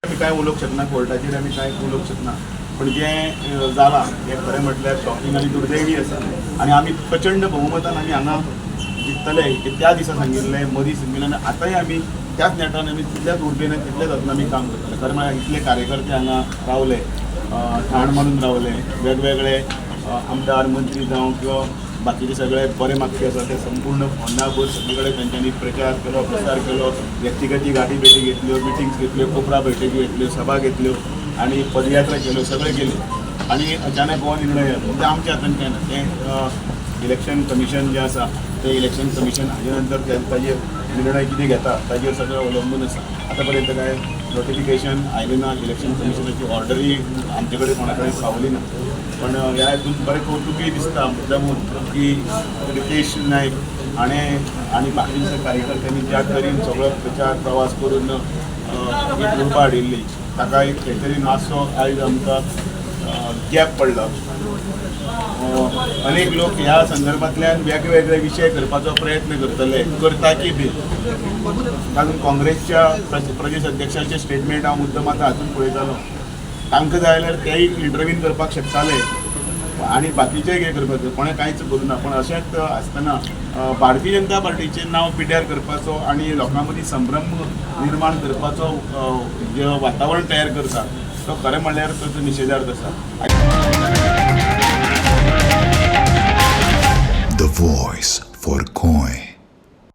आमी काय उलोवंक शकना, कोर्टाचेर आमी काय उलोवंक शकना, पण जें जालां तें खरें म्हटल्यार शॉकिंग आनी दुर्दैवी आसा. आनी आमी प्रचंड बहुमतान आमी हांगा जिखतले हे त्या दिसा सांगिल्लें, मदीं सांगिल्लें, आनी आतांय आमी त्याच नेटान आमी तितल्याच उर्बेन तितल्याच हातून आमी काम करतले. खरें म्हळ्यार इतले कार्यकर्ते हांगा रावले, ठाण मारून रावले, वेगवेगळे आमदार मंत्री जावं किंवा बाकीचे सगळे बरे मागपी आसा ते संपूर्ण फोंडाभर सगळे कडेन तांच्यांनी प्रचार केलो, प्रसार केलो, व्यक्तिगती गाठी भेटी घेतल्यो, मिटिंग्स घेतल्यो, कोपरा बैठकी घेतल्यो, सभा घेतल्यो आणि पदयात्रा केल्यो, सगळें केलें. आणि अचानक हो निर्णय येता ते आमच्या हातान कांय ना. तें इलेक्शन कमिशन जें आसा तें इलेक्शन कमिशन हाजे नंतर ताजेर निर्णय कितें घेता ताजेर सगळें अवलंबून आसा. आतां पर्यंत काय नोटिफिकेशन आयलें ना, इलेक्शन कमिशनाची ऑर्डरय आमचे कडेन कोणा कडेन पावली ना. पण ह्या हितून बरें कौतुकय दिसता मुद्दामून की रितेश नायक आनी बाकीच्या कार्यकर्त्यांनी ज्या तरेन सगळो प्रचार प्रवास करून ही उर्बा हाडिल्ली ताका एक खंय तरी मातसो आयज आमकां गॅप पडला. अनेक लोक ह्या संदर्भांतल्यान वेगवेगळे विशय करपाचो प्रयत्न करताकी बी. तातूंत काँग्रेसच्या प्रदेश अध्यक्षाचे स्टेटमेंट हांव मुद्दम आतां हातूंत पळयतालो. तांकां जाय जाल्यार तेय इंटरव्यून करपाक शकताले आनी बाकीचेय कितें करपाक कोणें कांयच करूं ना. पण अशेंच आसतना भारतीय जनता पार्टीचें नांव पिड्ड्यार करपाचो आनी लोकां मदीं संभ्रम निर्माण करपाचो जें वातावरण तयार करता तो खरें म्हणल्यार तो निशेधार्थ आसा. The voice for Coin.